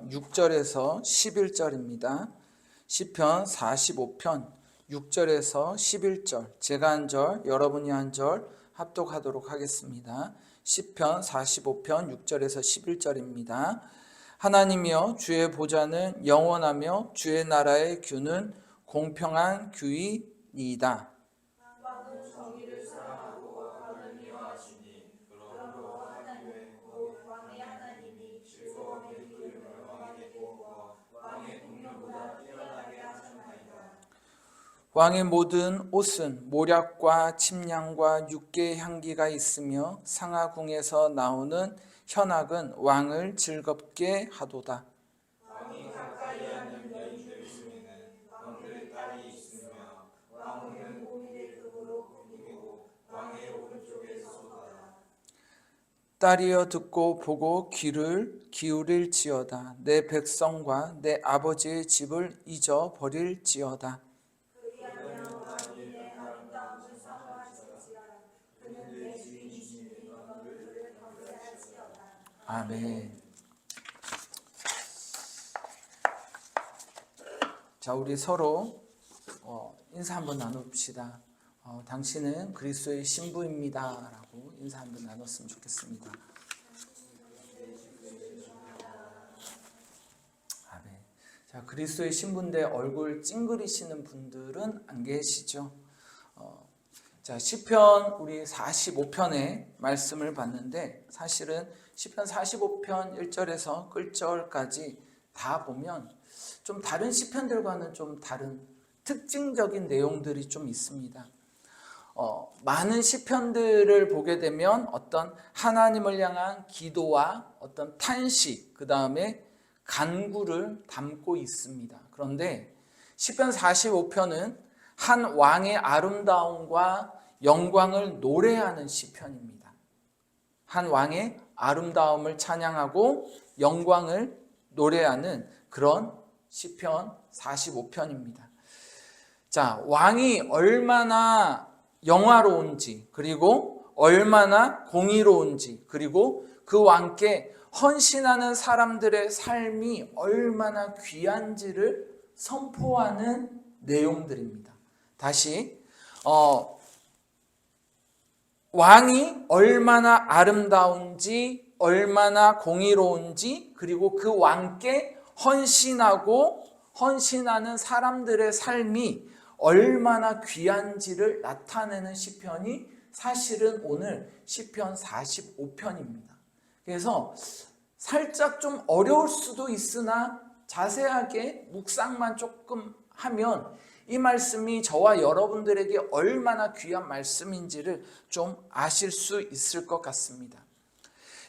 45편 6절에서 11절입니다. 시편 45편 6절에서 11절, 제가 한 절, 여러분이 한 절 합독하도록 하겠습니다. 시편 45편 6절에서 11절입니다. 하나님이여, 주의 보좌는 영원하며 주의 나라의 규는 공평한 규이니이다. 왕의 모든 옷은 모략과 침량과 육개의 향기가 있으며 상하궁에서 나오는 현악은 왕을 즐겁게 하도다. 왕이 가까이 하는 여인들 중에는 왕들의 딸이 있으며 왕은 고민의 급으로 꾸미고 왕의 오른쪽에 쏟아다. 딸이여, 듣고 보고 귀를 기울일지어다. 내 백성과 내 아버지의 집을 잊어버릴지어다. 아멘. 자, 우리 서로 인사 한번 나눕시다. 당신은 그리스도의 신부입니다 라고 인사 한번 나눴으면 좋겠습니다. 아멘. 자, 그리스도의 신부인데 얼굴 찡그리시는 분들은 안 계시죠? 자, 시편 우리 45편의 말씀을 봤는데, 사실은 시편 45편 1절에서 끝절까지 다 보면 좀 다른 시편들과는 좀 다른 특징적인 내용들이 좀 있습니다. 많은 시편들을 보게 되면 어떤 하나님을 향한 기도와 어떤 탄식, 그 다음에 간구를 담고 있습니다. 그런데 시편 45편은 한 왕의 아름다움과 영광을 노래하는 시편입니다. 한 왕의 아름다움을 찬양하고 영광을 노래하는 그런 시편 45편입니다. 자, 왕이 얼마나 영화로운지, 그리고 얼마나 공의로운지, 그리고 그 왕께 헌신하는 사람들의 삶이 얼마나 귀한지를 선포하는 내용들입니다. 다시 왕이 얼마나 아름다운지, 얼마나 공의로운지, 그리고 그 왕께 헌신하는 사람들의 삶이 얼마나 귀한지를 나타내는 시편이 사실은 오늘 시편 45편입니다. 그래서 살짝 좀 어려울 수도 있으나 자세하게 묵상만 조금 하면 이 말씀이 저와 여러분들에게 얼마나 귀한 말씀인지를 좀 아실 수 있을 것 같습니다.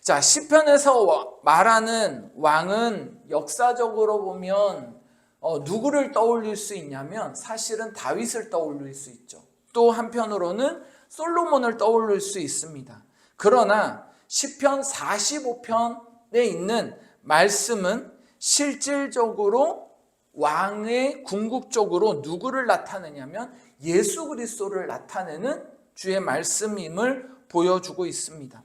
자, 시편에서 말하는 왕은 역사적으로 보면 누구를 떠올릴 수 있냐면 사실은 다윗을 떠올릴 수 있죠. 또 한편으로는 솔로몬을 떠올릴 수 있습니다. 그러나 시편 45편에 있는 말씀은 실질적으로 왕의 궁극적으로 누구를 나타내냐면 예수 그리스도를 나타내는 주의 말씀임을 보여주고 있습니다.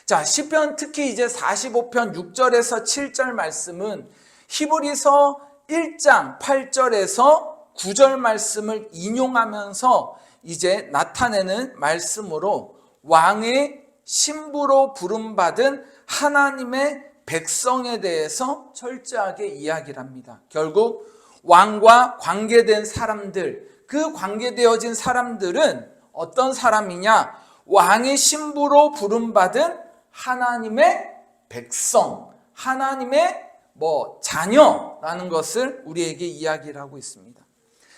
자, 시편 특히 이제 45편 6절에서 7절 말씀은 히브리서 1장 8절에서 9절 말씀을 인용하면서 이제 나타내는 말씀으로 왕의 신부로 부름받은 하나님의 백성에 대해서 철저하게 이야기를 합니다. 결국 왕과 관계된 사람들, 그 관계되어진 사람들은 어떤 사람이냐? 왕의 신부로 부름받은 하나님의 백성, 하나님의 자녀라는 것을 우리에게 이야기를 하고 있습니다.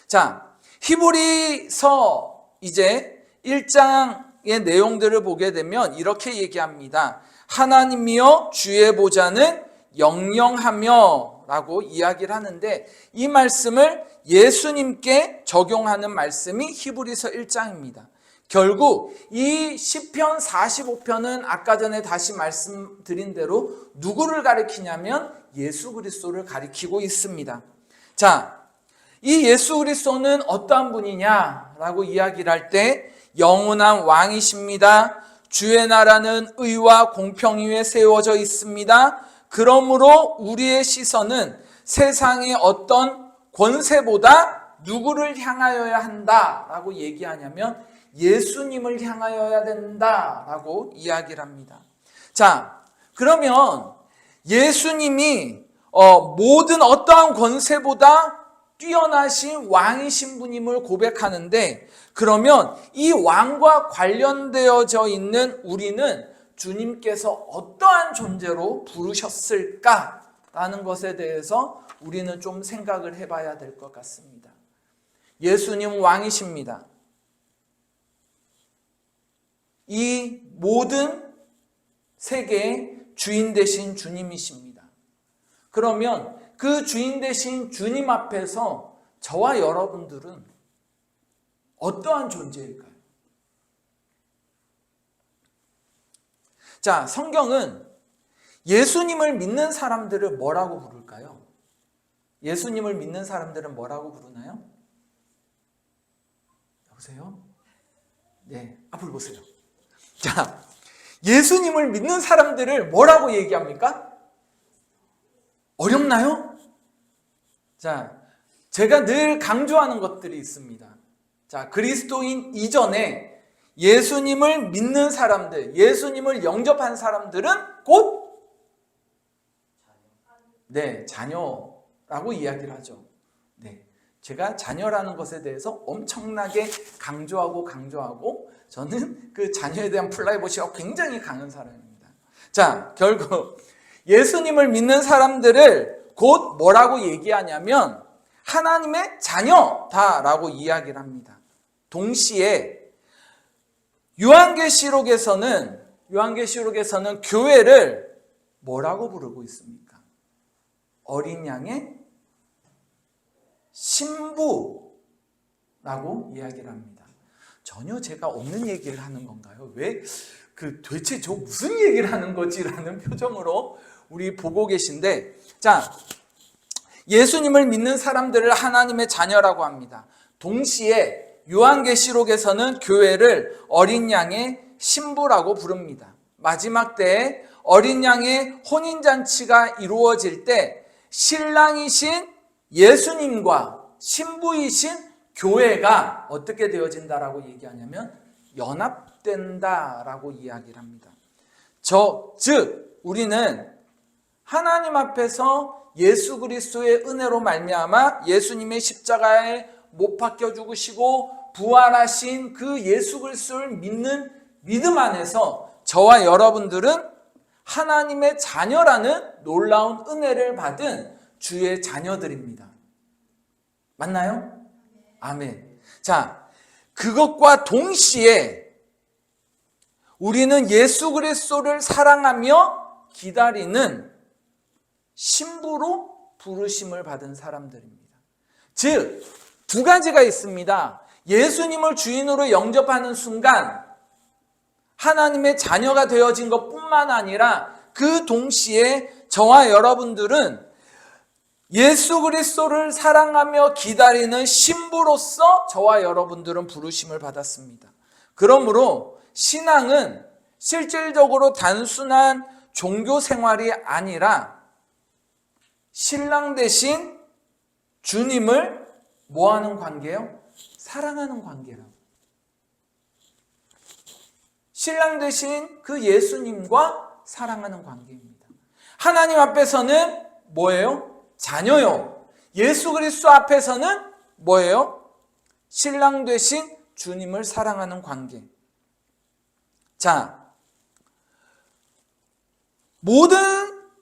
자, 히브리서 이제 1장의 내용들을 보게 되면 이렇게 얘기합니다. 하나님이여, 주의 보좌는 영영하며 라고 이야기를 하는데, 이 말씀을 예수님께 적용하는 말씀이 히브리서 1장입니다. 결국 이 시편 45편은 아까 전에 다시 말씀드린 대로 누구를 가리키냐면 예수 그리스도를 가리키고 있습니다. 자, 이 예수 그리스도는 어떠한 분이냐라고 이야기를 할 때 영원한 왕이십니다. 주의 나라는 의와 공평 위에 세워져 있습니다. 그러므로 우리의 시선은 세상의 어떤 권세보다 누구를 향하여야 한다라고 얘기하냐면 예수님을 향하여야 된다라고 이야기를 합니다. 자, 그러면 예수님이 모든 어떠한 권세보다 뛰어나신 왕이신 분임을 고백하는데, 그러면 이 왕과 관련되어져 있는 우리는 주님께서 어떠한 존재로 부르셨을까라는 것에 대해서 우리는 좀 생각을 해봐야 될 것 같습니다. 예수님 왕이십니다. 이 모든 세계의 주인 되신 주님이십니다. 그러면 그 주인 되신 주님 앞에서 저와 여러분들은 어떠한 존재일까요? 자, 성경은 예수님을 믿는 사람들을 뭐라고 부를까요? 예수님을 믿는 사람들은 뭐라고 부르나요? 여보세요? 네, 앞을 보세요. 자, 예수님을 믿는 사람들을 뭐라고 얘기합니까? 어렵나요? 자, 제가 늘 강조하는 것들이 있습니다. 자, 그리스도인 이전에 예수님을 믿는 사람들, 예수님을 영접한 사람들은 곧 자녀라고 이야기를 하죠. 네, 제가 자녀라는 것에 대해서 엄청나게 강조하고 저는 그 자녀에 대한 프라이버시가 굉장히 강한 사람입니다. 자, 결국 예수님을 믿는 사람들을 곧 뭐라고 얘기하냐면 하나님의 자녀다라고 이야기를 합니다. 동시에 요한계시록에서는 교회를 뭐라고 부르고 있습니까? 어린 양의 신부라고 이야기를 합니다. 전혀 제가 없는 얘기를 하는 건가요? 왜 도대체 저 무슨 얘기를 하는 거지라는 표정으로 우리 보고 계신데, 자, 예수님을 믿는 사람들을 하나님의 자녀라고 합니다. 동시에 요한계시록에서는 교회를 어린 양의 신부라고 부릅니다. 마지막 때에 어린 양의 혼인잔치가 이루어질 때 신랑이신 예수님과 신부이신 교회가 어떻게 되어진다라고 얘기하냐면 연합된다라고 이야기를 합니다. 즉 우리는 하나님 앞에서 예수 그리스도의 은혜로 말미암아 예수님의 십자가에 못 박혀 죽으시고 부활하신 그 예수 그리스도를 믿는 믿음 안에서 저와 여러분들은 하나님의 자녀라는 놀라운 은혜를 받은 주의 자녀들입니다. 맞나요? 아멘. 자, 그것과 동시에 우리는 예수 그리스도를 사랑하며 기다리는 신부로 부르심을 받은 사람들입니다. 즉, 두 가지가 있습니다. 예수님을 주인으로 영접하는 순간 하나님의 자녀가 되어진 것뿐만 아니라 그 동시에 저와 여러분들은 예수 그리스도를 사랑하며 기다리는 신부로서 저와 여러분들은 부르심을 받았습니다. 그러므로 신앙은 실질적으로 단순한 종교 생활이 아니라 신랑 대신 주님을 뭐하는 관계예요? 사랑하는 관계라고. 신랑 대신 그 예수님과 사랑하는 관계입니다. 하나님 앞에서는 뭐예요? 자녀요. 예수 그리스도 앞에서는 뭐예요? 신랑 되신 주님을 사랑하는 관계. 자, 모든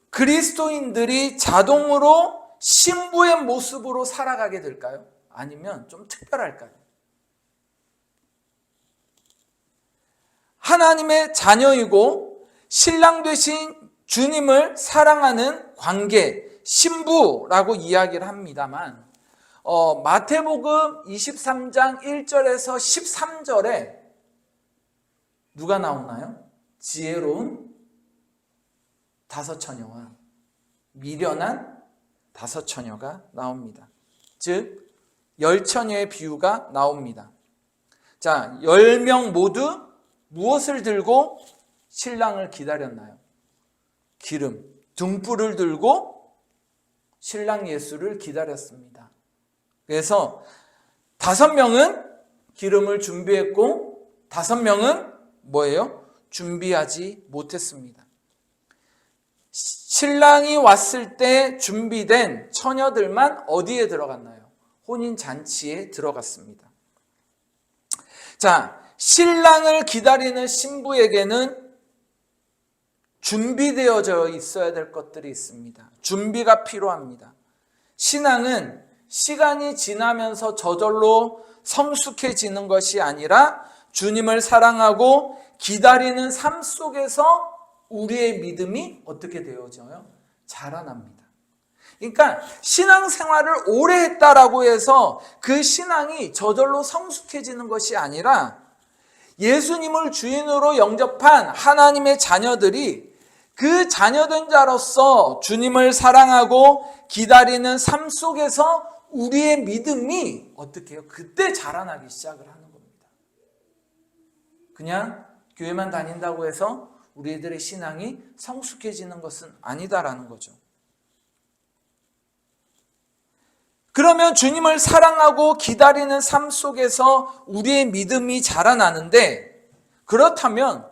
그리스도인들이 자동으로 신부의 모습으로 살아가게 될까요? 아니면 좀 특별할까요? 하나님의 자녀이고 신랑 되신 주님을 사랑하는 관계, 신부라고 이야기를 합니다만 마태복음 23장 1절에서 13절에 누가 나오나요? 지혜로운 다섯 처녀와 미련한 다섯 처녀가 나옵니다. 즉 10처녀의 비유가 나옵니다. 자, 10명 모두 무엇을 들고 신랑을 기다렸나요? 기름. 등불을 들고 신랑 예수를 기다렸습니다. 그래서 5명은 기름을 준비했고 5명은 뭐예요? 준비하지 못했습니다. 신랑이 왔을 때 준비된 처녀들만 어디에 들어갔나요? 혼인잔치에 들어갔습니다. 자, 신랑을 기다리는 신부에게는 준비되어져 있어야 될 것들이 있습니다. 준비가 필요합니다. 신앙은 시간이 지나면서 저절로 성숙해지는 것이 아니라 주님을 사랑하고 기다리는 삶 속에서 우리의 믿음이 어떻게 되어져요? 자라납니다. 그러니까 신앙생활을 오래 했다라고 해서 그 신앙이 저절로 성숙해지는 것이 아니라 예수님을 주인으로 영접한 하나님의 자녀들이 그 자녀된 자로서 주님을 사랑하고 기다리는 삶 속에서 우리의 믿음이 어떻게 해요? 그때 자라나기 시작을 하는 겁니다. 그냥 교회만 다닌다고 해서 우리들의 신앙이 성숙해지는 것은 아니다라는 거죠. 그러면 주님을 사랑하고 기다리는 삶 속에서 우리의 믿음이 자라나는데, 그렇다면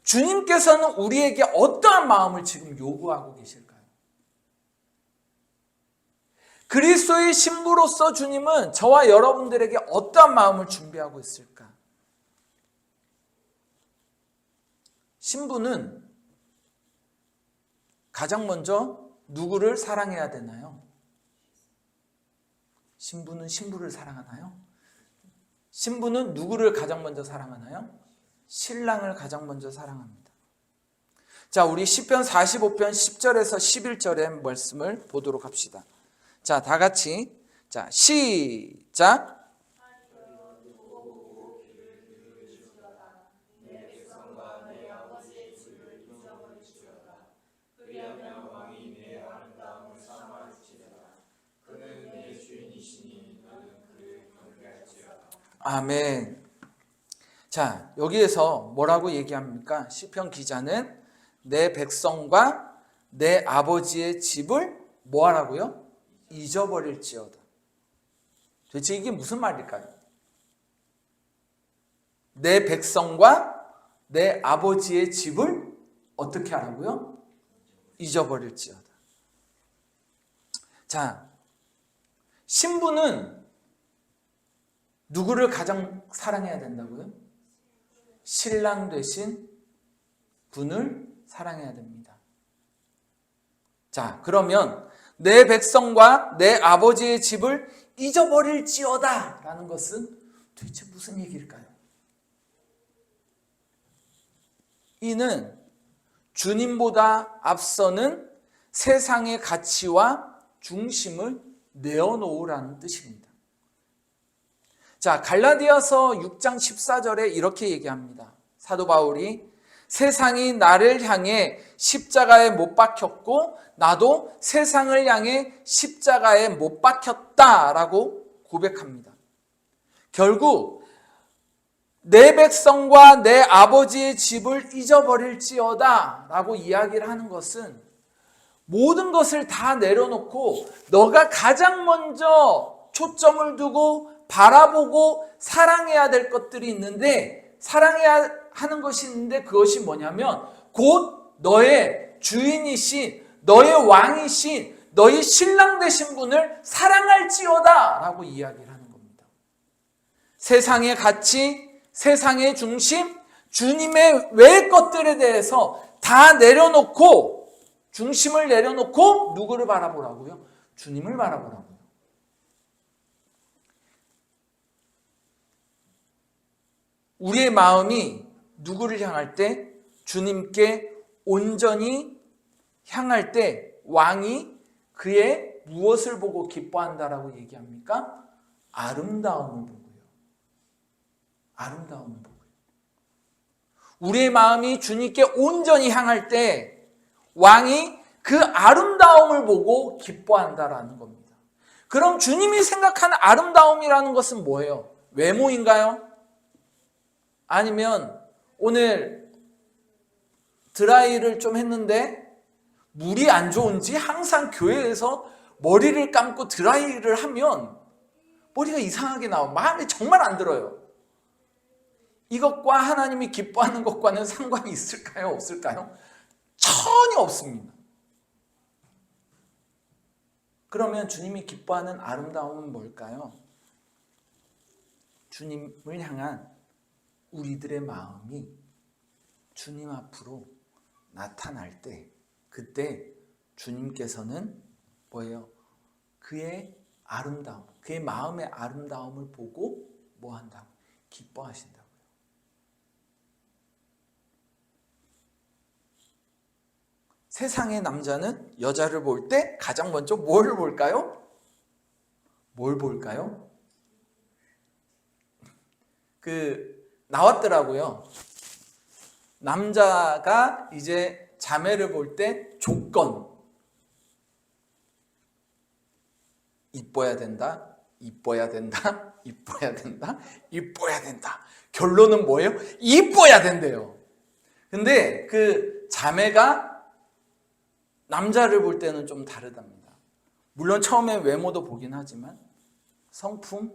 주님께서는 우리에게 어떠한 마음을 지금 요구하고 계실까요? 그리스도의 신부로서 주님은 저와 여러분들에게 어떠한 마음을 준비하고 있을까? 신부는 가장 먼저 누구를 사랑해야 되나요? 신부는 신부를 사랑하나요? 신부는 누구를 가장 먼저 사랑하나요? 신랑을 가장 먼저 사랑합니다. 자, 우리 시편 45편 10절에서 11절의 말씀을 보도록 합시다. 자, 다 같이. 자, 시작. 아멘. 자, 여기에서 뭐라고 얘기합니까? 시편 기자는 내 백성과 내 아버지의 집을 뭐 하라고요? 잊어버릴지어다. 도대체 이게 무슨 말일까요? 내 백성과 내 아버지의 집을 어떻게 하라고요? 잊어버릴지어다. 자, 신부는 누구를 가장 사랑해야 된다고요? 신랑 되신 분을 사랑해야 됩니다. 자, 그러면 내 백성과 내 아버지의 집을 잊어버릴지어다 라는 것은 도대체 무슨 얘기일까요? 이는 주님보다 앞서는 세상의 가치와 중심을 내어놓으라는 뜻입니다. 자, 갈라디아서 6장 14절에 이렇게 얘기합니다. 사도 바울이 세상이 나를 향해 십자가에 못 박혔고 나도 세상을 향해 십자가에 못 박혔다라고 고백합니다. 결국 내 백성과 내 아버지의 집을 잊어버릴지어다 라고 이야기를 하는 것은 모든 것을 다 내려놓고 너가 가장 먼저 초점을 두고 바라보고 사랑해야 될 것들이 있는데, 사랑해야 하는 것이 있는데 그것이 뭐냐면 곧 너의 주인이신, 너의 왕이신, 너의 신랑 되신 분을 사랑할지어다 라고 이야기를 하는 겁니다. 세상의 가치, 세상의 중심, 주님의 외의 것들에 대해서 다 내려놓고, 중심을 내려놓고 누구를 바라보라고요? 주님을 바라보라고요. 우리의 마음이 누구를 향할 때? 주님께 온전히 향할 때 왕이 그의 무엇을 보고 기뻐한다라고 얘기합니까? 아름다움을 보고요. 아름다움을 보고요. 우리의 마음이 주님께 온전히 향할 때 왕이 그 아름다움을 보고 기뻐한다라는 겁니다. 그럼 주님이 생각하는 아름다움이라는 것은 뭐예요? 외모인가요? 아니면 오늘 드라이를 좀 했는데 물이 안 좋은지 항상 교회에서 머리를 감고 드라이를 하면 머리가 이상하게 나와. 마음에 정말 안 들어요. 이것과 하나님이 기뻐하는 것과는 상관이 있을까요? 없을까요? 전혀 없습니다. 그러면 주님이 기뻐하는 아름다움은 뭘까요? 주님을 향한 우리들의 마음이 주님 앞으로 나타날 때, 그때 주님께서는 뭐예요? 그의 아름다움, 그의 마음의 아름다움을 보고 뭐 한다고? 기뻐하신다고요. 세상의 남자는 여자를 볼 때 가장 먼저 뭘 볼까요? 뭘 볼까요? 나왔더라고요. 남자가 이제 자매를 볼 때 조건. 이뻐야 된다, 이뻐야 된다, 이뻐야 된다, 이뻐야 된다. 결론은 뭐예요? 이뻐야 된대요. 근데 그 자매가 남자를 볼 때는 좀 다르답니다. 물론 처음에 외모도 보긴 하지만 성품,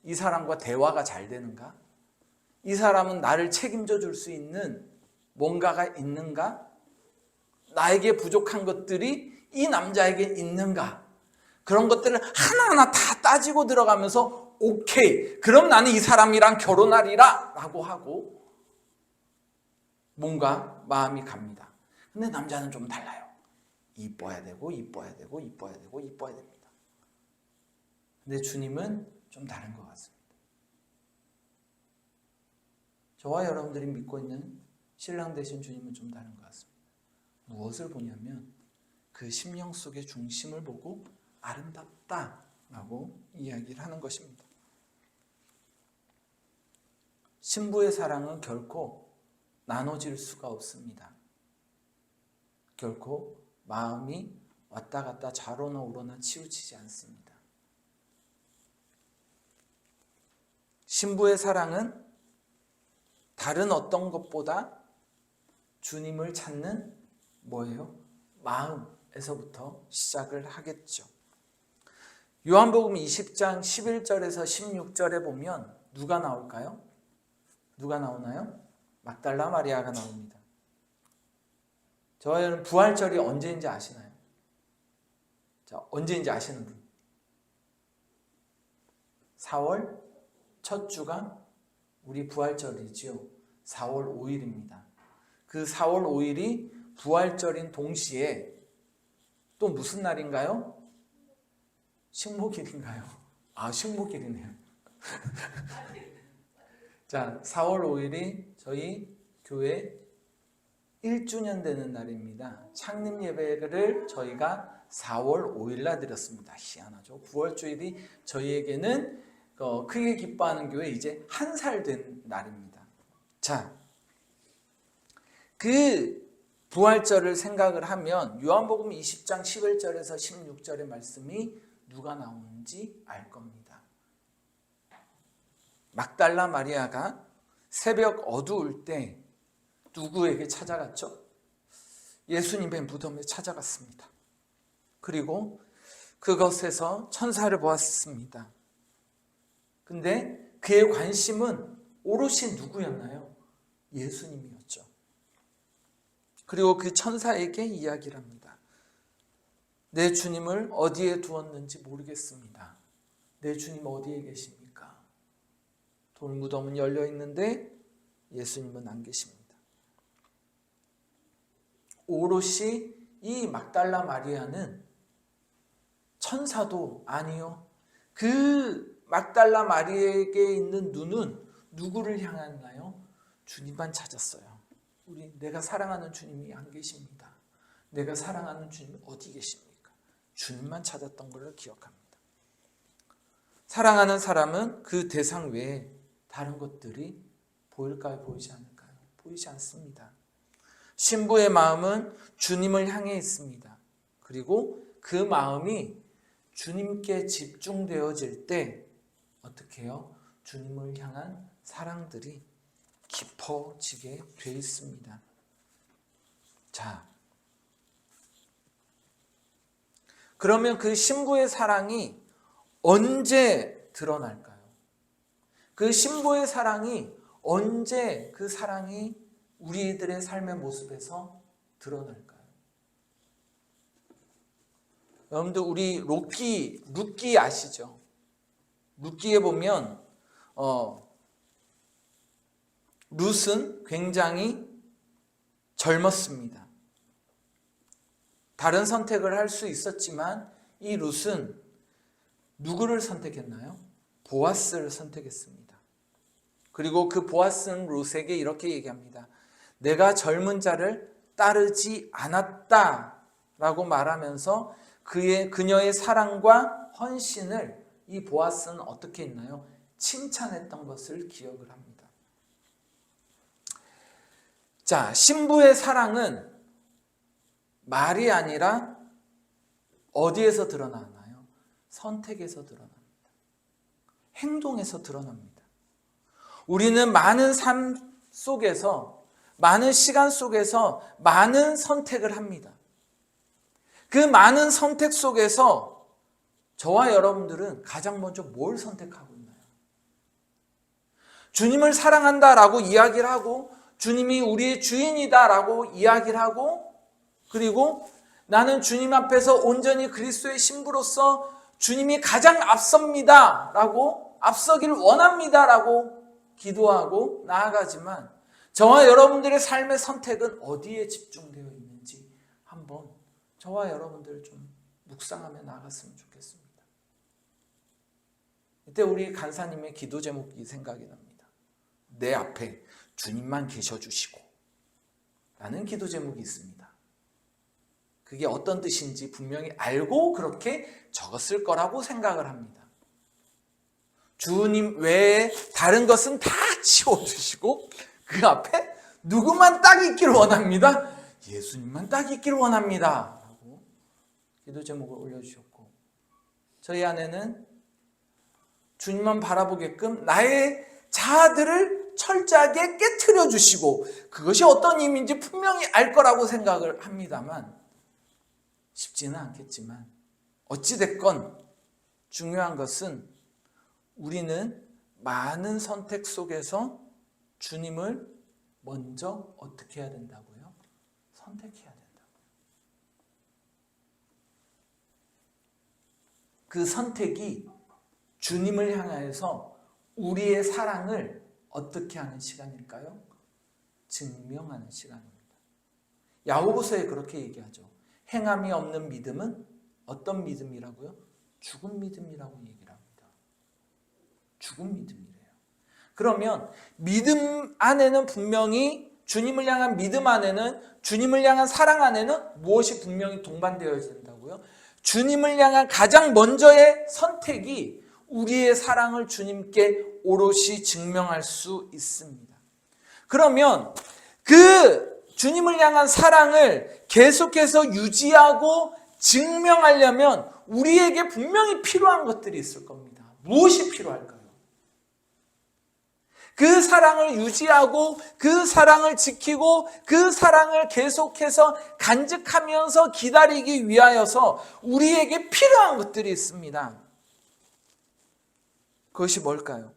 이 사람과 대화가 잘 되는가? 이 사람은 나를 책임져 줄 수 있는 뭔가가 있는가? 나에게 부족한 것들이 이 남자에게 있는가? 그런 것들을 하나하나 다 따지고 들어가면서 오케이, 그럼 나는 이 사람이랑 결혼하리라 라고 하고 뭔가 마음이 갑니다. 근데 남자는 좀 달라요. 이뻐야 되고 이뻐야 되고 이뻐야 되고 이뻐야 됩니다. 근데 주님은 좀 다른 것 같습니다. 저와 여러분들이 믿고 있는 신랑 되신 주님은 좀 다른 것 같습니다. 무엇을 보냐면 그 심령 속의 중심을 보고 아름답다라고 이야기를 하는 것입니다. 신부의 사랑은 결코 나눠질 수가 없습니다. 결코 마음이 왔다 갔다 좌로나 우로나 치우치지 않습니다. 신부의 사랑은 다른 어떤 것보다 주님을 찾는 뭐예요? 마음에서부터 시작을 하겠죠. 요한복음 20장 11절에서 16절에 보면 누가 나올까요? 누가 나오나요? 막달라 마리아가 나옵니다. 저희는 부활절이 언제인지 아시나요? 자, 언제인지 아시는 분? 4월 첫 주가 우리 부활절이지요. 4월 5일입니다. 그 4월 5일이 부활절인 동시에 또 무슨 날인가요? 식목일인가요? 아, 식목일이네요. 자, 4월 5일이 저희 교회 1주년 되는 날입니다. 창립 예배를 저희가 4월 5일 날 드렸습니다. 희한하죠. 부활주일이 저희에게는 크게 기뻐하는 교회 이제 1살 된 날입니다. 자, 그 부활절을 생각을 하면 요한복음 20장 11절에서 16절의 말씀이 누가 나오는지 알 겁니다. 막달라 마리아가 새벽 어두울 때 누구에게 찾아갔죠? 예수님의 무덤에 찾아갔습니다. 그리고 그것에서 천사를 보았습니다. 근데 그의 관심은 오롯이 누구였나요? 예수님이었죠. 그리고 그 천사에게 이야기를 합니다. 내 주님을 어디에 두었는지 모르겠습니다. 내 주님 어디에 계십니까? 돌무덤은 열려 있는데 예수님은 안 계십니다. 오롯이 이 막달라 마리아는 천사도 아니요. 그 막달라 마리아에게 있는 눈은 누구를 향했나요? 주님만 찾았어요. 내가 사랑하는 주님이 안 계십니다. 내가 사랑하는 주님이 어디 계십니까? 주님만 찾았던 것을 기억합니다. 사랑하는 사람은 그 대상 외에 다른 것들이 보일까요? 보이지 않을까요? 보이지 않습니다. 신부의 마음은 주님을 향해 있습니다. 그리고 그 마음이 주님께 집중되어질 때 어떻게 해요? 주님을 향한 사랑들이 깊어지게 돼 있습니다. 자, 그러면 그 신부의 사랑이 언제 드러날까요? 그 신부의 사랑이 언제 그 사랑이 우리들의 삶의 모습에서 드러날까요? 여러분들 우리 룻기 아시죠? 룻기에 보면 룻은 굉장히 젊었습니다. 다른 선택을 할 수 있었지만 이 룻은 누구를 선택했나요? 보아스를 선택했습니다. 그리고 그 보아스는 룻에게 이렇게 얘기합니다. 내가 젊은 자를 따르지 않았다라고 말하면서 그녀의 사랑과 헌신을 이 보아스는 어떻게 했나요? 칭찬했던 것을 기억을 합니다. 자, 신부의 사랑은 말이 아니라 어디에서 드러나나요? 선택에서 드러납니다. 행동에서 드러납니다. 우리는 많은 삶 속에서, 많은 시간 속에서 많은 선택을 합니다. 그 많은 선택 속에서 저와 여러분들은 가장 먼저 뭘 선택하고 있나요? 주님을 사랑한다라고 이야기를 하고, 주님이 우리의 주인이다라고 이야기를 하고, 그리고 나는 주님 앞에서 온전히 그리스도의 신부로서 주님이 가장 앞섭니다 라고, 앞서기를 원합니다 라고 기도하고 나아가지만 저와 여러분들의 삶의 선택은 어디에 집중되어 있는지 한번 저와 여러분들 좀 묵상하며 나아갔으면 좋겠습니다. 이때 우리 간사님의 기도 제목이 생각이 납니다. 내 앞에 주님만 계셔주시고 라는 기도 제목이 있습니다. 그게 어떤 뜻인지 분명히 알고 그렇게 적었을 거라고 생각을 합니다. 주님 외에 다른 것은 다 치워주시고 그 앞에 누구만 딱 있기를 원합니다. 예수님만 딱 있기를 원합니다. 라고 기도 제목을 올려주셨고, 저희 아내는 주님만 바라보게끔 나의 자아들을 철저하게 깨트려 주시고 그것이 어떤 의미인지 분명히 알 거라고 생각을 합니다만 쉽지는 않겠지만 어찌됐건 중요한 것은 우리는 많은 선택 속에서 주님을 먼저 어떻게 해야 된다고요? 선택해야 된다고요. 그 선택이 주님을 향하여서 우리의 사랑을 어떻게 하는 시간일까요? 증명하는 시간입니다. 야고보서에 그렇게 얘기하죠. 행함이 없는 믿음은 어떤 믿음이라고요? 죽은 믿음이라고 얘기를 합니다. 죽은 믿음이래요. 그러면 믿음 안에는 분명히 주님을 향한 믿음 안에는, 주님을 향한 사랑 안에는 무엇이 분명히 동반되어야 된다고요? 주님을 향한 가장 먼저의 선택이 우리의 사랑을 주님께 오롯이 증명할 수 있습니다. 그러면 그 주님을 향한 사랑을 계속해서 유지하고 증명하려면 우리에게 분명히 필요한 것들이 있을 겁니다. 무엇이 필요할까요? 그 사랑을 유지하고 그 사랑을 지키고 그 사랑을 계속해서 간직하면서 기다리기 위하여서 우리에게 필요한 것들이 있습니다. 그것이 뭘까요?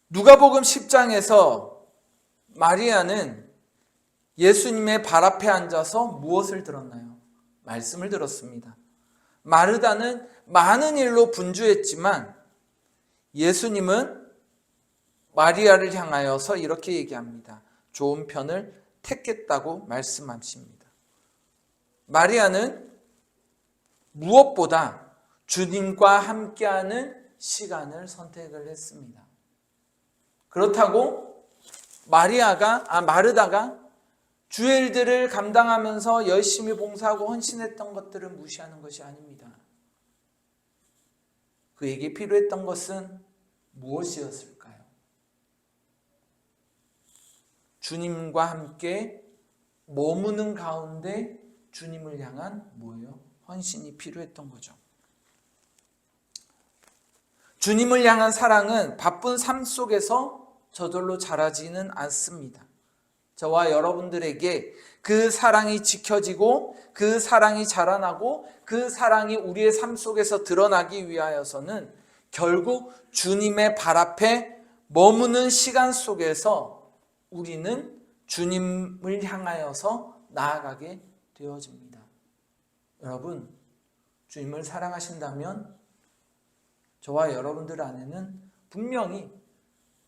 누가복음 10장에서 마리아는 예수님의 발 앞에 앉아서 무엇을 들었나요? 말씀을 들었습니다. 마르다는 많은 일로 분주했지만 예수님은 마리아를 향하여서 이렇게 얘기합니다. 좋은 편을 택했다고 말씀하십니다. 마리아는 무엇보다 주님과 함께하는 시간을 선택을 했습니다. 그렇다고 마르다가 주의 일들을 감당하면서 열심히 봉사하고 헌신했던 것들을 무시하는 것이 아닙니다. 그에게 필요했던 것은 무엇이었을까요? 주님과 함께 머무는 가운데 주님을 향한 뭐예요? 헌신이 필요했던 거죠. 주님을 향한 사랑은 바쁜 삶 속에서 저절로 자라지는 않습니다. 저와 여러분들에게 그 사랑이 지켜지고 그 사랑이 자라나고 그 사랑이 우리의 삶 속에서 드러나기 위하여서는 결국 주님의 발 앞에 머무는 시간 속에서 우리는 주님을 향하여서 나아가게 되어집니다. 여러분, 주님을 사랑하신다면 저와 여러분들 안에는 분명히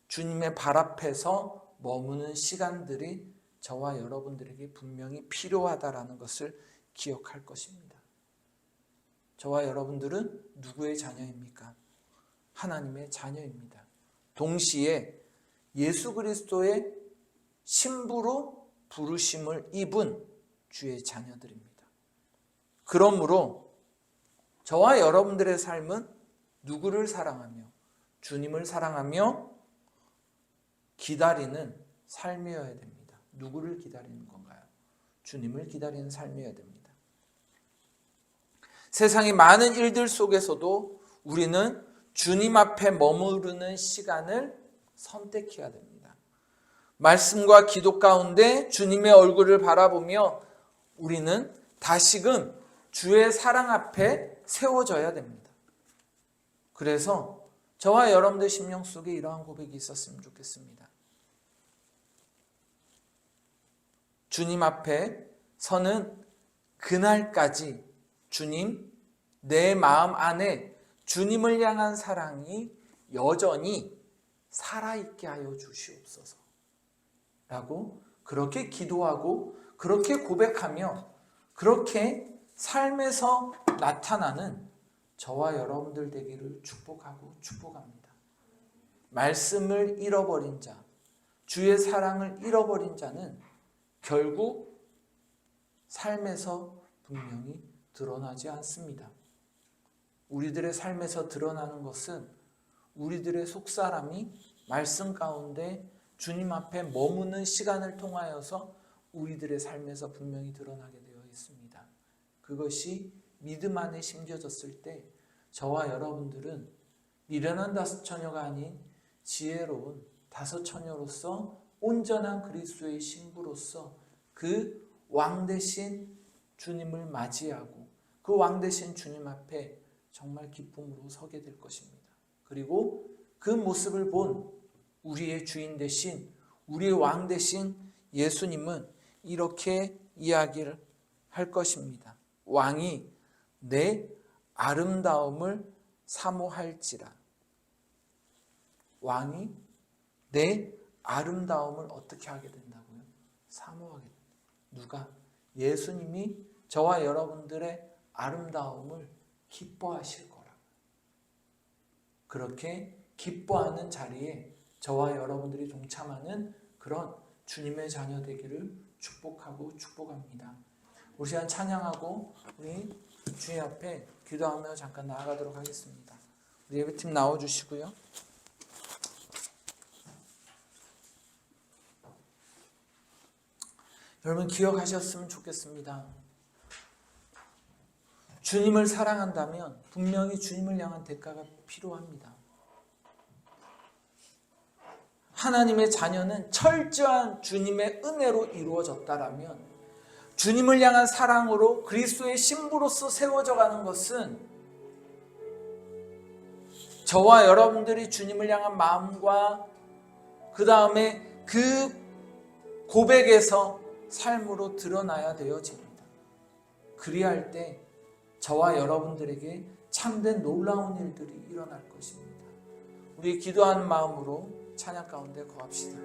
주님의 발 앞에서 머무는 시간들이 저와 여러분들에게 분명히 필요하다라는 것을 기억할 것입니다. 저와 여러분들은 누구의 자녀입니까? 하나님의 자녀입니다. 동시에 예수 그리스도의 신부로 부르심을 입은 주의 자녀들입니다. 그러므로 저와 여러분들의 삶은 누구를 사랑하며 주님을 사랑하며 기다리는 삶이어야 됩니다. 누구를 기다리는 건가요? 주님을 기다리는 삶이어야 됩니다. 세상의 많은 일들 속에서도 우리는 주님 앞에 머무르는 시간을 선택해야 됩니다. 말씀과 기도 가운데 주님의 얼굴을 바라보며 우리는 다시금 주의 사랑 앞에 세워져야 됩니다. 그래서 저와 여러분들 심령 속에 이러한 고백이 있었으면 좋겠습니다. 주님 앞에 서는 그날까지 주님, 내 마음 안에 주님을 향한 사랑이 여전히 살아있게 하여 주시옵소서 라고 그렇게 기도하고 그렇게 고백하며 그렇게 삶에서 나타나는 저와 여러분들 되기를 축복하고 축복합니다. 말씀을 잃어버린 자, 주의 사랑을 잃어버린 자는 결국 삶에서 분명히 드러나지 않습니다. 우리들의 삶에서 드러나는 것은 우리들의 속사람이 말씀 가운데 주님 앞에 머무는 시간을 통하여서 우리들의 삶에서 분명히 드러나게 되어 있습니다. 그것이 믿음 안에 심겨졌을 때 저와 여러분들은 미련한 다섯 처녀가 아닌 지혜로운 다섯 처녀로서 온전한 그리스도의 신부로서 그 왕 대신 주님을 맞이하고 그 왕 대신 주님 앞에 정말 기쁨으로 서게 될 것입니다. 그리고 그 모습을 본 우리의 주인 대신 우리의 왕 대신 예수님은 이렇게 이야기를 할 것입니다. 왕이 내 아름다움을 사모할지라. 왕이 내 아름다움을 어떻게 하게 된다고요? 사모하게 된다. 누가? 예수님이 저와 여러분들의 아름다움을 기뻐하실 거라. 그렇게 기뻐하는 자리에 저와 여러분들이 동참하는 그런 주님의 자녀 되기를 축복하고 축복합니다. 우리 시간 찬양하고 우리 주님 앞에 기도하며 잠깐 나아가도록 하겠습니다. 우리 예배팀 나와주시고요. 여러분 기억하셨으면 좋겠습니다. 주님을 사랑한다면 분명히 주님을 향한 대가가 필요합니다. 하나님의 자녀는 철저한 주님의 은혜로 이루어졌다라면 주님을 향한 사랑으로 그리스도의 신부로서 세워져 가는 것은 저와 여러분들이 주님을 향한 마음과 그 다음에 그 고백에서 삶으로 드러나야 되어집니다. 그리할 때 저와 여러분들에게 참된 놀라운 일들이 일어날 것입니다. 우리 기도하는 마음으로 찬양 가운데 거합시다.